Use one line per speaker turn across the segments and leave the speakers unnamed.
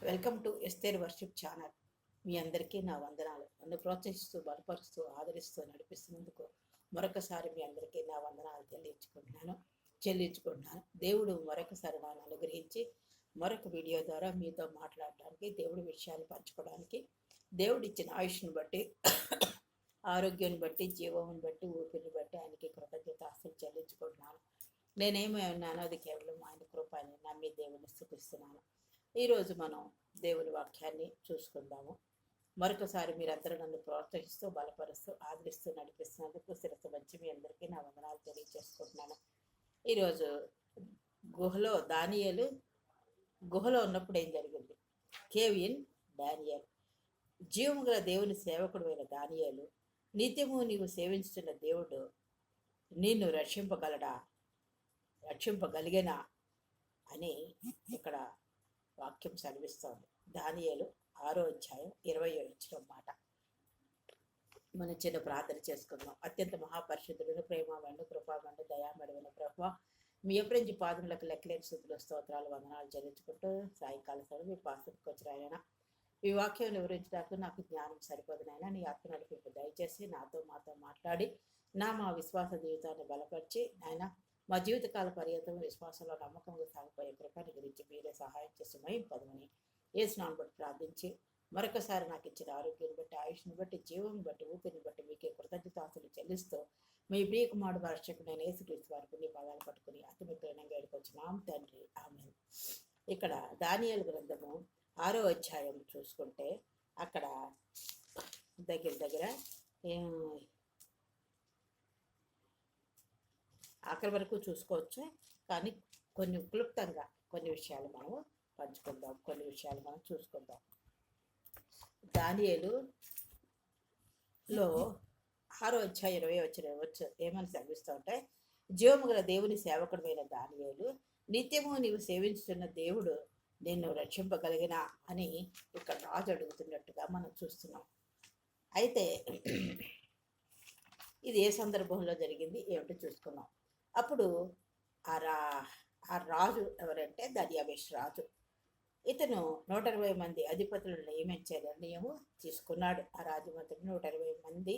Welcome to Esther worship channel. మీ అందరికీ నా వందనాలు. నన్ను ప్రోత్సహిస్తూ బలపరుస్తూ ఆదరిస్తూ నడిపిస్తున్నందుకు మరొకసారి మీ అందరికీ నా వందనాలు చెల్లించుకుంటున్నాను. దేవుడు మరొకసారి నన్ను అనుగ్రహించి మరొక వీడియో ద్వారా మీతో మాట్లాడడానికి, దేవుడి విషయాలు పంచుకోవడానికి, దేవుడిచ్చిన ఆయుష్ను బట్టి, ఆరోగ్యాన్ని బట్టి, జీవాన్ని బట్టి, ఊపిరిని బట్టి ఆయనకి కృతజ్ఞతాస్తులు చెల్లించుకుంటున్నాను. నేనేమీ ఉన్నానో అది కేవలం ఆయన కృప అని నమ్మి దేవుని స్తుతిస్తున్నాను. ఈరోజు మనం దేవుని వాక్యాన్ని చూసుకుందాము. మరొకసారి మీరందరూ నన్ను ప్రోత్సహిస్తూ బలపరుస్తూ ఆదరిస్తూ నడిపిస్తున్నందుకు శిరస్సు వంచి మీ అందరికీ నా వందనాలు తెలియజేసుకుంటున్నాను. ఈరోజు దానియేలు గుహలో ఉన్నప్పుడు ఏం జరిగింది? Cave in Daniel. జీవము గల దేవుని సేవకుడు అయిన దానియేలు, నిత్యము నీవు సేవించుతున్న దేవుడు నిన్ను రక్షింపగలిగినా అని ఇక్కడ వాక్యం సెలవిస్తోంది. దానియేలు 6వ అధ్యాయం 20వ వచనం మాట. మనం చిన్న ప్రార్థన చేసుకుందాం. అత్యంత మహాపరిశుద్ధుడు, ప్రేమవండు, కృపావండు, దయామడమైన ప్రభువా, మీ ఎప్పుడంచి పాదములకు లెక్కలేని స్థుతులు, స్తోత్రాలు, వందనాలు చెల్లించుకుంటూ సాయంకాల సమయం మీ పాసకు వచ్చినాయన. ఈ వాక్యం వివరించడానికి నాకు జ్ఞానం సరిపోదునైనా నీ ఆత్మ నడిపింపు దయచేసి మాతో మాట్లాడి మా విశ్వాస జీవితాన్ని బలపరిచి నాయన మా జీవితకాల పర్యంతం విశ్వాసంలో నమ్మకంగా సాగిపోయే కృపని గురించి మీరే సహాయం చేసి పదమని ఏసునామమును బట్టి ప్రార్థించి మరొకసారి నాకు ఇచ్చిన ఆరోగ్యాన్ని బట్టి, ఆయుష్ని బట్టి, జీవం బట్టి, ఊపిరిని బట్టి మీకే కృతజ్ఞతాస్తులు చెల్లిస్తూ మీ ప్రియ కుమారుడు రక్షకుడైన యేసుక్రీస్తు వారికి నీ పాదాలు పట్టుకుని అతి మిత్రులంగా ఏడుకొచ్చినాం తండ్రి, ఆమేన్. ఇక్కడ దానియేలు గ్రంథము 6వ అధ్యాయం చూసుకుంటే అక్కడ దగ్గర ఆఖరి వరకు చూసుకోవచ్చు. కానీ క్లుప్తంగా కొన్ని విషయాలు మనం పంచుకుందాం, కొన్ని విషయాలు మనం చూసుకుందాం. దానియేలులో 6వ అధ్యాయం 20వ వచనం ఏమని సెలవిస్తూ ఉంటే, జీవము గల దేవుని సేవకుడైన దానియేలు, నిత్యము నీవు సేవించుతున్న దేవుడు నిన్ను రక్షింపగలిగినా అని ఇక్కడ రాజు అడుగుతున్నట్టుగా మనం చూస్తున్నాం. అయితే ఇది ఏ సందర్భంలో జరిగింది ఏమిటో చూసుకున్నాం. అప్పుడు ఆ రాజు ఎవరంటే దర్యావేష్ రాజు. ఇతను 120 మంది అధిపతులను నియమించే నిర్ణయము తీసుకున్నాడు. ఆ రాజమంత్రి 120 మంది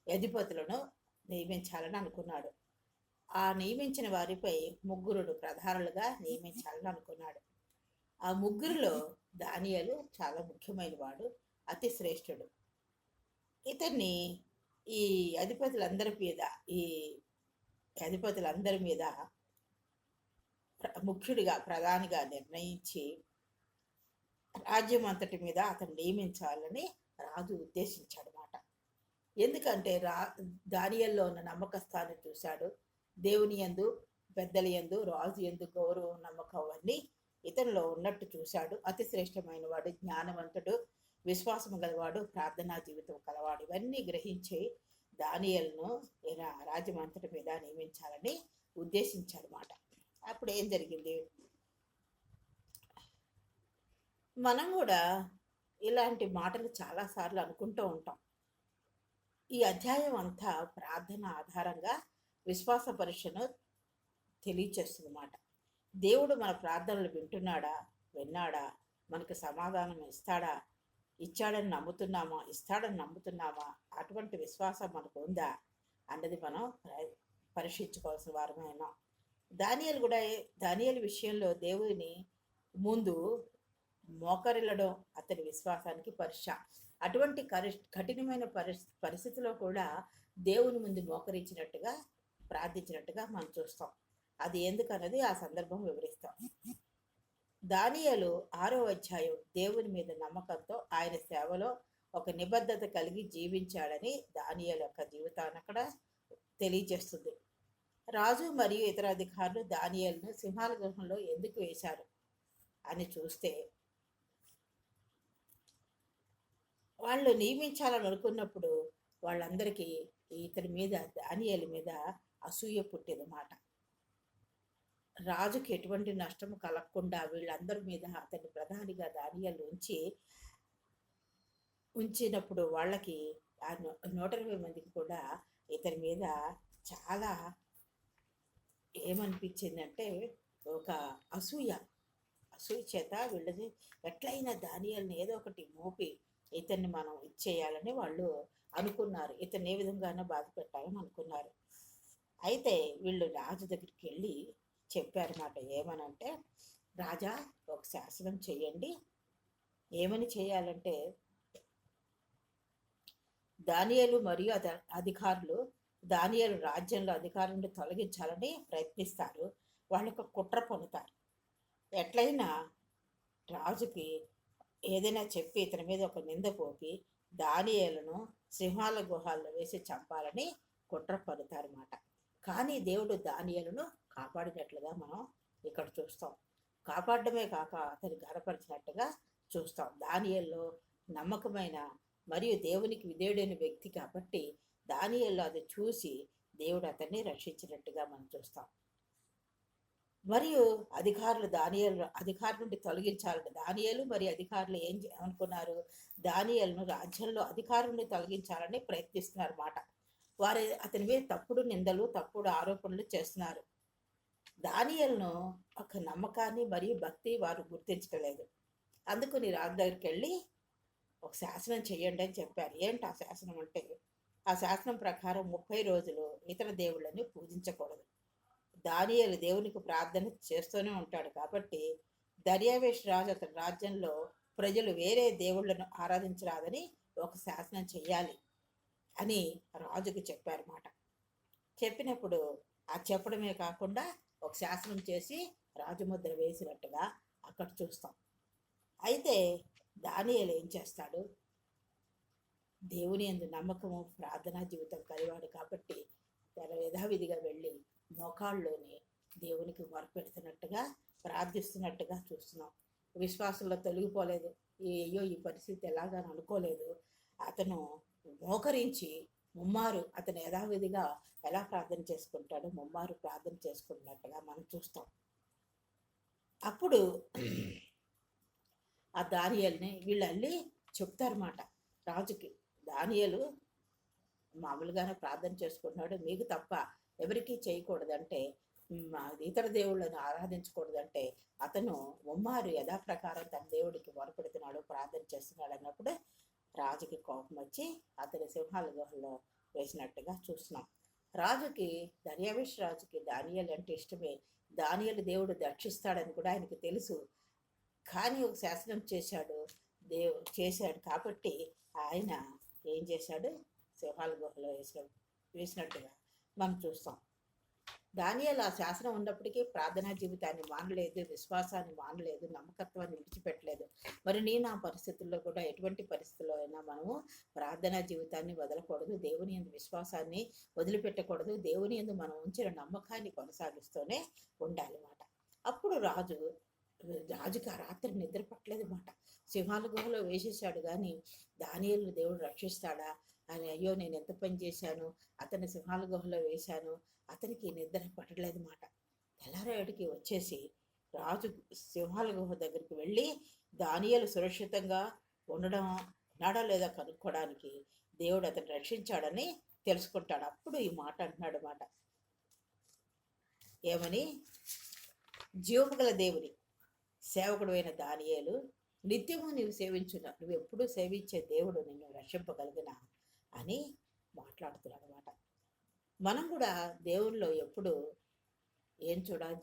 అధిపతులను నియమించాలని అనుకున్నాడు. ఆ నియమించిన వారిపై 3 ప్రధానులుగా నియమించాలని అనుకున్నాడు. ఆ 3లో దానియేలు చాలా ముఖ్యమైన వాడు, అతి శ్రేష్ఠుడు. ఇతన్ని ఈ అధిపతులందరి మీద ముఖ్యుడిగా, ప్రధానిగా నిర్ణయించి రాజ్యం అంతటి మీద అతను నియమించాలని రాజు ఉద్దేశించాడనమాట. ఎందుకంటే దానియేలులో ఉన్న నమ్మకస్థాన్ని చూశాడు. దేవుని యందు, పెద్దల యందు, రాజు యందు గౌరవం, నమ్మకం అన్నీ ఇతనిలో ఉన్నట్టు చూశాడు. అతి శ్రేష్టమైన వాడు, జ్ఞానవంతుడు, విశ్వాసం గలవాడు, ప్రార్థనా జీవితం కలవాడు. ఇవన్నీ గ్రహించి దానియేలును రాజమంతటి మీద నియమించాలని ఉద్దేశించాడనమాట. అప్పుడు ఏం జరిగింది? మనం కూడా ఇలాంటి మాటలు చాలాసార్లు అనుకుంటూ ఉంటాం. ఈ అధ్యాయం అంతా ప్రార్థన ఆధారంగా విశ్వాస పరీక్షను తెలియచేస్తుందన్నమాట. దేవుడు మన ప్రార్థనలు విన్నాడా, మనకు సమాధానం ఇచ్చాడని నమ్ముతున్నామా, అటువంటి విశ్వాసం మనకు ఉందా అన్నది మనం పరీక్షించుకోవాల్సిన వారమైనా. దానియేలు విషయంలో దేవుని ముందు మోకరిల్లడం అతని విశ్వాసానికి పరీక్ష. అటువంటి కఠినమైన పరిస్థితిలో కూడా దేవుని ముందు మోకరించినట్టుగా, ప్రార్థించినట్టుగా మనం చూస్తాం. అది ఎందుకన్నది ఆ సందర్భం వివరిస్తాం. దానియేలు 6వ అధ్యాయం దేవుని మీద నమ్మకంతో ఆయన సేవలో ఒక నిబద్ధత కలిగి జీవించాడని దానియేలు యొక్క జీవితాన్ని అక్కడ తెలియజేస్తుంది. రాజు మరియు ఇతర అధికారులు దానియేలును సింహాల గృహంలో ఎందుకు వేశారు అని చూస్తే, వాళ్ళు నియమించాలని అనుకున్నప్పుడు వాళ్ళందరికీ దానియేలు మీద అసూయ పుట్టేదన్నమాట. రాజుకి ఎటువంటి నష్టము కలగకుండా వీళ్ళందరి మీద అతన్ని ప్రధానిగా దానియేలు ఉంచినప్పుడు వాళ్ళకి 120 మందికి కూడా ఇతని మీద చాలా ఏమనిపించిందంటే ఒక అసూయ అసూయ చేత వీళ్ళని ఎట్లయినా దానియేలుని ఏదో ఒకటి మోపి ఇతన్ని మనం ఇచ్చేయాలని వాళ్ళు అనుకున్నారు. ఇతన్ని ఏ విధంగానో బాధ పెట్టాలని అనుకున్నారు. అయితే వీళ్ళు రాజు దగ్గరికి వెళ్ళి చెప్పారన్నమాట. ఏమనంటే, రాజా ఒక శాసనం చేయండి. ఏమని చేయాలంటే, దానియేలు మరియు అధికారులు దానియేలు రాజ్యంలో అధికారం నుండి తొలగించాలని ప్రయత్నిస్తారు. వాళ్ళకు కుట్ర పొందుతారు. ఎట్లయినా రాజుకి ఏదైనా చెప్పి ఇతని మీద ఒక నింద పోపి దానియేలును సింహాల గుహాల్లో వేసి చంపాలని కుట్ర పడతారన్నమాట. కానీ దేవుడు దానియేలును కాపాడినట్లుగా మనం ఇక్కడ చూస్తాం. కాపాడమే కాక అతని గనపరిచినట్టుగా చూస్తాం. దానియేలులో నమ్మకమైన మరియు దేవునికి విధేయుడైన వ్యక్తి కాబట్టి దానియేలు అది చూసి దేవుడు అతన్ని రక్షించినట్టుగా మనం చూస్తాం. మరియు అధికారులు అధికారుల నుండి తొలగించాలని దానియేలు మరియు అధికారులు ఏం అనుకున్నారు, దానియేలును రాజ్యంలో అధికారుల నుండి తొలగించాలని ప్రయత్నిస్తున్నారు మాట. వారు అతని మీద తప్పుడు నిందలు తప్పుడు ఆరోపణలు చేస్తున్నారు. దానియేలును ఒక నమ్మకాన్ని మరియు భక్తి వారు గుర్తించలేదు. అందుకని రాజు దగ్గరికి వెళ్ళి ఒక శాసనం చేయండి అని చెప్పారు. ఏంటి ఆ శాసనం అంటే, ఆ శాసనం ప్రకారం 30 రోజులు ఇతర దేవుళ్ళని పూజించకూడదు. దానియేలు దేవునికి ప్రార్థన చేస్తూనే ఉంటాడు కాబట్టి దర్యావేష్ రాజు అతని రాజ్యంలో ప్రజలు వేరే దేవుళ్ళను ఆరాధించరాదని ఒక శాసనం చెయ్యాలి అని రాజుకి చెప్పారన్నమాట. చెప్పినప్పుడు ఆ చెప్పడమే కాకుండా ఒక శాసనం చేసి రాజముద్ర వేసినట్టుగా అక్కడ చూస్తాం. అయితే దానియేలు ఏం చేస్తాడు, దేవుని యందు నమ్మకము ప్రార్థనా జీవితం కలివాడు కాబట్టి తన యథావిధిగా వెళ్ళి మోకాళ్ళలోని దేవునికి మొరపెడుతున్నట్టుగా ప్రార్థిస్తున్నట్టుగా చూస్తున్నాం. విశ్వాసంలో తొలగిపోలేదు. అయ్యో ఈ పరిస్థితి ఎలాగని అనుకోలేదు. అతను మోకరించి ముమ్మారు అతను యథావిధిగా ఎలా ప్రార్థన చేసుకుంటాడో ముమ్మారు ప్రార్థన చేసుకున్నట్టుగా మనం చూస్తాం. అప్పుడు ఆ దానియేలుని వీళ్ళు వెళ్ళి చెప్తారన్నమాట రాజుకి, దానియేలు మామూలుగానే ప్రార్థన చేసుకుంటున్నాడు, మీకు తప్ప ఎవరికీ చేయకూడదంటే, ఇతర దేవుళ్ళని ఆరాధించకూడదంటే అతను ముమ్మారు యథాప్రకారం తన దేవుడికి మొరపెడుతున్నాడు, ప్రార్థన చేస్తున్నాడు అన్నప్పుడు రాజుకి కోపం వచ్చి అతని సింహాల గుహల్లో వేసినట్టుగా చూస్తున్నాం. రాజుకి దర్యావేష్ రాజుకి దానియేలు అంటే ఇష్టమే. దానియేలు దేవుడు రక్షిస్తాడని కూడా ఆయనకి తెలుసు. కానీ ఒక శాసనం చేశాడు కాబట్టి ఆయన ఏం చేశాడు, సింహాల గుహలో వేసినట్టుగా మనం చూస్తాం. దానియేలు ఆ శాసనం ఉన్నప్పటికీ ప్రార్థనా జీవితాన్ని మానలేదు, విశ్వాసాన్ని మానలేదు, నమ్మకత్వాన్ని విడిచిపెట్టలేదు. మరి నా పరిస్థితుల్లో కూడా ఎటువంటి పరిస్థితుల్లో అయినా మనము ప్రార్థనా జీవితాన్ని వదలకూడదు, దేవుని యందు విశ్వాసాన్ని వదిలిపెట్టకూడదు, దేవుని యందు మనం ఉంచిన నమ్మకాన్ని కొనసాగిస్తూనే ఉండాలన్నమాట. అప్పుడు రాజుకి ఆ రాత్రి నిద్ర పట్టలేదు అన్నమాట. సింహాల గుహలో వేసేసాడు కానీ దానియేలును దేవుడు రక్షిస్తాడా అని, అయ్యో నేను ఎంత పని చేశాను, అతన్ని సింహాల గుహలో వేశాను, అతనికి నిద్ర పట్టలేదు మాట. తెల్లారేటికి వచ్చేసి రాజు సింహాల గుహ దగ్గరికి వెళ్ళి దానియేలు సురక్షితంగా ఉన్నాడా లేదా కనుక్కోవడానికి దేవుడు అతను రక్షించాడని తెలుసుకుంటాడు. అప్పుడు ఈ మాట అంటున్నాడు అన్నమాట. ఏమని, జీవముగల దేవుని సేవకుడు అయిన దానియేలు, నిత్యము నీవు నువ్వు ఎప్పుడూ సేవించే దేవుడు నిన్ను రక్షింపగలిగిన అని మాట్లాడుతున్నాడు అన్నమాట. మనం కూడా దేవుల్లో ఎప్పుడు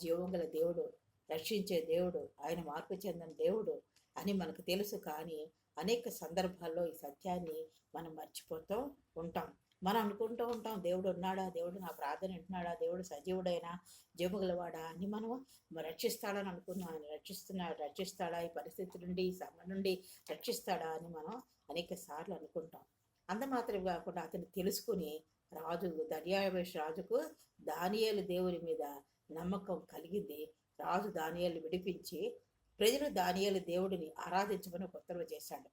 జీవం గల దేవుడు, రక్షించే దేవుడు, ఆయన మార్పు చెందిన దేవుడు అని మనకు తెలుసు. కానీ అనేక సందర్భాల్లో ఈ సత్యాన్ని మనం మర్చిపోతూ ఉంటాం. మనం అనుకుంటూ ఉంటాం, దేవుడు ఉన్నాడా, దేవుడు నా ప్రార్థన వింటున్నాడా, దేవుడు సజీవుడైనా జీవగలవాడా అని మనం రక్షిస్తాడని అనుకున్నాం. ఆయన రక్షిస్తాడా, ఈ పరిస్థితి నుండి ఈ శ్రమ నుండి రక్షిస్తాడా అని మనం అనేక సార్లు అనుకుంటాం. అంత మాత్రమే కాకుండా అతను తెలుసుకుని దర్యావేష్ రాజుకు దానియేలు దేవుని మీద నమ్మకం కలిగింది. రాజు దానియేలు విడిపించి ప్రజలు దానియేలు దేవుడిని ఆరాధించమని ఉత్తర్వు చేశాడు.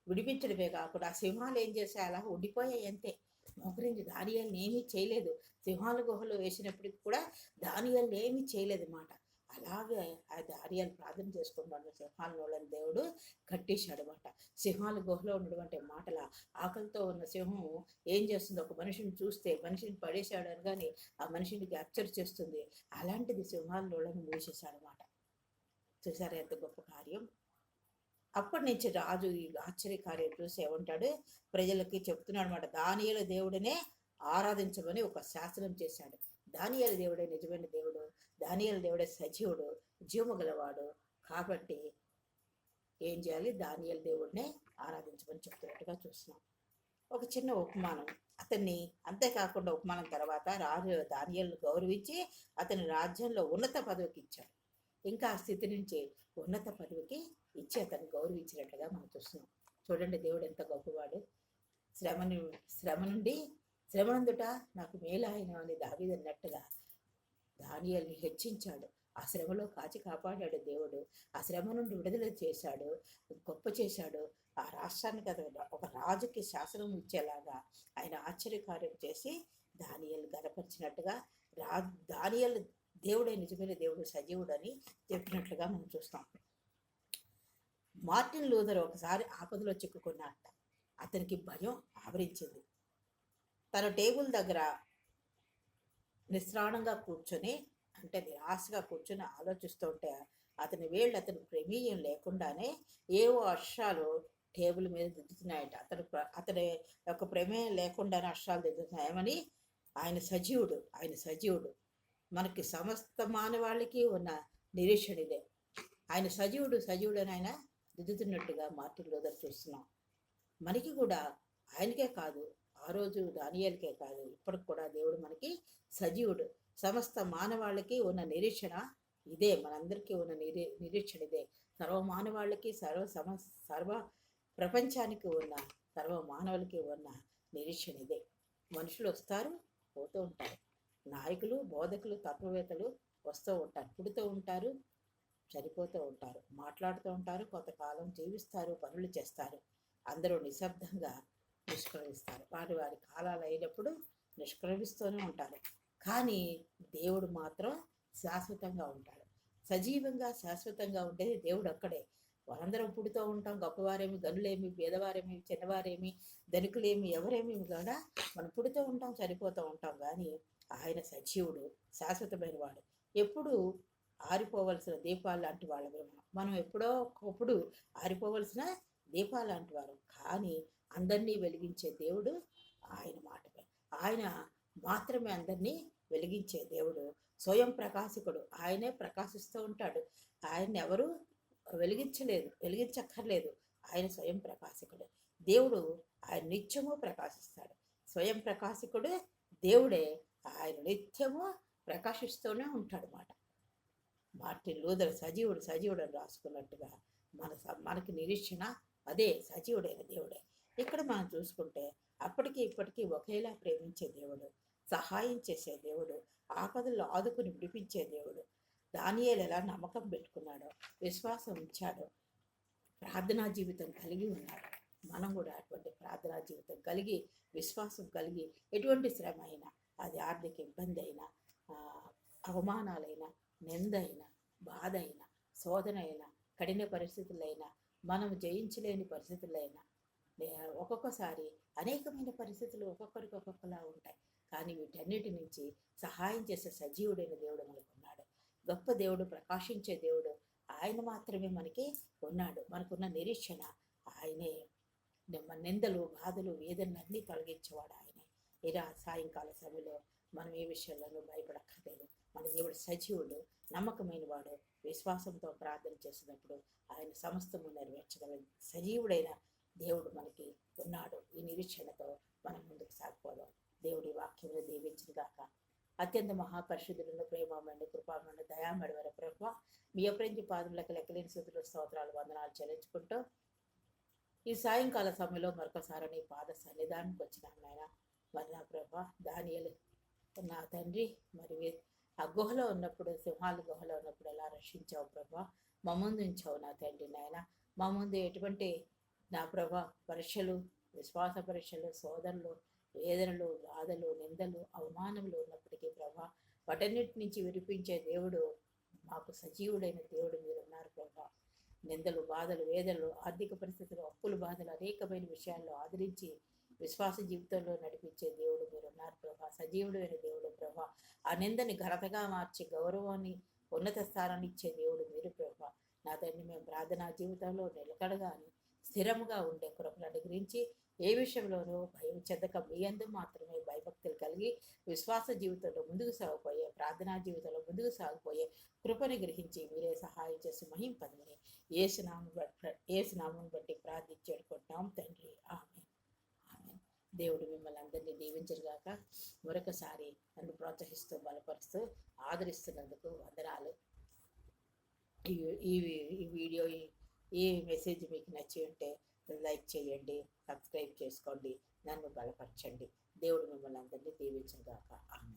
విడిపించడమే కాకుండా సింహాలు ఏం చేశాయి, అలా ఉండిపోయాయి అంతే. మోకరించి దానియేలుని ఏమీ చేయలేదు. సింహాల గుహలో వేసినప్పటికి కూడా దానియేలుని ఏమీ చేయలేదు అన్నమాట. అలాగే ఆ దానియేలు ప్రార్థన చేసుకుంటాడు, సింహాల నోళ్ళని దేవుడు కట్టేశాడు అన్నమాట. సింహాల గుహలో ఉన్నటువంటి మాటల ఆకలితో ఉన్న సింహం ఏం చేస్తుంది, ఒక మనిషిని చూస్తే మనిషిని పడేశాడు అని కానీ ఆ మనిషిని క్యాప్చర్ చేస్తుంది. అలాంటిది సింహాల నోళ్ళని మూసేశాడు అన్నమాట. చూసారా ఎంత గొప్ప కార్యం. అప్పటి నుంచి రాజు ఈ ఆశ్చర్యకార్యం చూసి ఏమంటాడు, ప్రజలకి చెప్తున్నాడు అనమాట, దానియేలు దేవుడినే ఆరాధించమని ఒక శాసనం చేశాడు. దానియేలు దేవుడే నిజమైన దేవుడు, దానియేలు దేవుడే సజీవుడు, జీవము గలవాడు. కాబట్టి ఏం చేయాలి, దానియేలు దేవుడినే ఆరాధించమని చెప్తున్నట్టుగా చూస్తున్నాం. ఒక చిన్న ఉపమానం అతన్ని, అంతేకాకుండా ఉపమానం తర్వాత రాజు దానియేలును గౌరవించి అతని రాజ్యంలో ఉన్నత పదవికి ఇచ్చాడు. ఇంకా ఆ స్థితి నుంచి ఉన్నత పదవికి ఇచ్చి అతన్ని గౌరవించినట్లుగా మనం చూస్తున్నాం. చూడండి దేవుడు ఎంత గొప్పవాడు. శ్రమ నుండి శ్రమనందుట నాకు మేలాయన అని దావీదు అన్నట్టుగా దానియేలుని హెచ్చించాడు. ఆ శ్రమలో కాచి కాపాడాడు దేవుడు. ఆ శ్రమ నుండి విడుదల చేశాడు, గొప్ప చేశాడు. ఆ రాష్ట్రానికి కదా ఒక రాజుకి శాసనం ఇచ్చేలాగా ఆయన ఆశ్చర్యకార్యం చేసి దానియేలు గనపరిచినట్టుగా దానియేలు దేవుడే నిజమైన దేవుడు, సజీవుడు అని చెప్పినట్లుగా మనం చూస్తాం. మార్టిన్ లూథర్ ఒకసారి ఆపదలో చిక్కుకున్నట్ట. అతనికి భయం ఆవరించింది. తన టేబుల్ దగ్గర నిస్త్రాణంగా కూర్చొని, అంటే నిరాశగా కూర్చొని ఆలోచిస్తూ ఉంటే అతని వేళ్ళు అతని ప్రమేయం లేకుండానే ఏవో అక్షరాలు టేబుల్ మీద దిద్దుతున్నాయట. అతని యొక్క ప్రమేయం లేకుండానే అక్షరాలు దిద్దుతున్నాయమని. ఆయన సజీవుడు. మనకి సమస్త మానవాళికి ఉన్న నిరీక్షణ ఇదే. ఆయన సజీవుడు అని ఆయన దిద్దుతున్నట్టుగా మార్టిన్ లూథర్ చూస్తున్నాం. మనకి కూడా ఆయనకే కాదు, ఆ రోజు దానియేలుకే కాదు, ఇప్పటికి కూడా దేవుడు మనకి సజీవుడు. సమస్త మానవాళికి ఉన్న నిరీక్షణ ఇదే. మనందరికీ ఉన్న నిరీక్షణ ఇదే. సర్వ మానవాళికి సర్వ ప్రపంచానికి ఉన్న సర్వ మానవులకి ఉన్న నిరీక్షణ ఇదే. మనుషులు వస్తారు, పోతూ ఉంటారు. నాయకులు, బోధకులు, తత్వవేత్తలు వస్తూ ఉంటారు, పుడుతూ ఉంటారు, చనిపోతూ ఉంటారు, మాట్లాడుతూ ఉంటారు, కొంతకాలం జీవిస్తారు, పనులు చేస్తారు. అందరూ నిశ్శబ్దంగా నిష్క్రమిస్తారు. వారి కాలాలు అయినప్పుడు నిష్క్రమిస్తూనే ఉంటారు. కానీ దేవుడు మాత్రం శాశ్వతంగా ఉంటాడు. సజీవంగా శాశ్వతంగా ఉండేది దేవుడు అక్కడే. మనందరం పుడుతూ ఉంటాం, గొప్పవారేమి, గనులేమి, పేదవారేమి, చిన్నవారేమి, ధనికులేమి, ఎవరేమి కూడా మనం పుడుతూ ఉంటాం, చనిపోతూ ఉంటాం. కానీ ఆయన సజీవుడు, శాశ్వతమైన వాడు. ఎప్పుడు ఆరిపోవలసిన దీపాలు లాంటి వాళ్ళమే మనం ఎప్పుడో ఒకప్పుడు ఆరిపోవలసిన దీపాలు లాంటి వారు. కానీ అందరినీ వెలిగించే దేవుడు ఆయన మాటమే. ఆయన మాత్రమే అందరినీ వెలిగించే దేవుడు. స్వయం ప్రకాశకుడు. ఆయనే ప్రకాశిస్తూ ఉంటాడు. ఆయన్ని ఎవరు వెలిగించక్కర్లేదు. ఆయన స్వయం ప్రకాశకుడు. దేవుడు ఆయన నిత్యము ప్రకాశిస్తాడు. స్వయం ప్రకాశకుడు దేవుడే. ఆయన నిత్యము ప్రకాశిస్తూనే ఉంటాడు మాట. మార్టిన్ లూథర్ సజీవుడు అని రాసుకున్నట్టుగా మనకి నిరీక్షణ అదే, సజీవుడైన దేవుడే. ఇక్కడ మనం చూసుకుంటే అప్పటికి ఇప్పటికీ ఒకేలా ప్రేమించే దేవుడు, సహాయం చేసే దేవుడు, ఆపదల్లో ఆదుకుని విడిపించే దేవుడు. దానియేలు ఎలా నమ్మకం పెట్టుకున్నాడో, విశ్వాసం ఉంచాడో, ప్రార్థనా జీవితం కలిగి ఉన్నాడు. మనం కూడా అటువంటి ప్రార్థనా జీవితం కలిగి, విశ్వాసం కలిగి, ఎటువంటి శ్రమ అయినా, అది ఆర్థిక ఇబ్బంది అయినా, అవమానాలైనా, నిందైనా, బాధ అయినా, శోధన అయినా, కఠిన పరిస్థితులైనా, మనం జయించలేని పరిస్థితులైనా, ఒక్కొక్కసారి అనేకమైన పరిస్థితులు ఒక్కొక్కరికి ఒక్కొక్కలా ఉంటాయి. కానీ వీటన్నిటి నుంచి సహాయం చేసే సజీవుడైన దేవుడు మనకు ఉన్నాడు. గొప్ప దేవుడు, ప్రకాశించే దేవుడు ఆయన మాత్రమే మనకి ఉన్నాడు. మనకున్న నిరీక్షణ ఆయనే. మన నిందలు, బాధలు, వేదనలన్నీ తొలగించేవాడు ఆయనే. ఇలా సాయంకాల సమయంలో మనం ఏ విషయాల్లోనూ భయపడక్కర్లేదు. మన దేవుడు సజీవుడు, నమ్మకమైన వాడు. విశ్వాసంతో ప్రార్థన చేసినప్పుడు ఆయన సమస్తము నెరవేర్చగల సజీవుడైన దేవుడు మనకి ఉన్నాడు. ఈ నిరీక్షణతో మనం ముందుకు సాగిపోదాం. దేవుడి వాక్యంలో దీవించిన గాక. అత్యంత మహాపరిశుద్ధులను, ప్రేమమైన, కృపామైన, దయామడివర ప్రభువా, మీ అప్రించి పాదములకు లెక్కలేని స్థుతులు, స్తోత్రాలు, వందనాలు చెల్లించుకుంటూ ఈ సాయంకాల సమయంలో మరొకసారి నీ పాద సన్నిధానానికి వచ్చినాను నాయన. మరి నా ప్రభా, దానియేలు నా తండ్రి, మరి ఆ గుహలో ఉన్నప్పుడు, సింహాల గుహలో ఉన్నప్పుడు ఎలా రక్షించావు ప్రభా, మా ముందు ఉంచావు నా తండ్రి నాయన. మా ముందు ఎటువంటి నా ప్రభా పరీక్షలు, విశ్వాస పరీక్షలు, శోధనలు, వేదనలు, బాధలు, నిందలు, అవమానములు ఉన్నప్పటికీ ప్రభా, వాటన్నిటి నుంచి విడిపించే దేవుడు, మాకు సజీవుడైన దేవుడు మీరు ఉన్నారు ప్రభా. నిందలు, బాధలు, వేదనలు, ఆర్థిక పరిస్థితులు, అప్పులు, బాధలు, అనేకమైన విషయాల్లో ఆదరించి విశ్వాస జీవితంలో నడిపించే దేవుడు మీరు ఉన్నారు ప్రభా. సజీవుడు అయిన దేవుడు ప్రభా. ఆ నిందని ఘనతగా మార్చి గౌరవాన్ని, ఉన్నత స్థానాన్ని ఇచ్చే దేవుడు మీరు ప్రభా. నా తండ్రి మేము ప్రార్థనా జీవితంలో నిలకడగాని స్థిరముగా ఉండే కృపను అనుగ్రహించి ఏ విషయంలోనూ భయం చెందక మీ యందు మాత్రమే భయభక్తులు కలిగి విశ్వాస జీవితంలో ముందుకు సాగిపోయే ప్రార్థనా జీవితంలో ముందుకు సాగిపోయే కృపను గ్రహించి మీరే సహాయం చేసి మహింపదని ఏసునామం బట్టి ప్రార్థించేడుకుంటున్నాం తండ్రి. ఆమె ఆమె దేవుడు మిమ్మల్ని అందరినీ దీవించరుగాక. మరొకసారి నన్ను ప్రోత్సహిస్తూ బలపరుస్తూ ఆదరిస్తున్నందుకు వందనాలు. ఈ వీడియో ఈ మెసేజ్ మీకు నచ్చి ఉంటే లైక్ చేయండి, సబ్స్క్రైబ్ చేసుకోండి, నన్ను బలపరచండి. దేవుడు మిమ్మల్ని అందరినీ దీవించుగాక. ఆమె.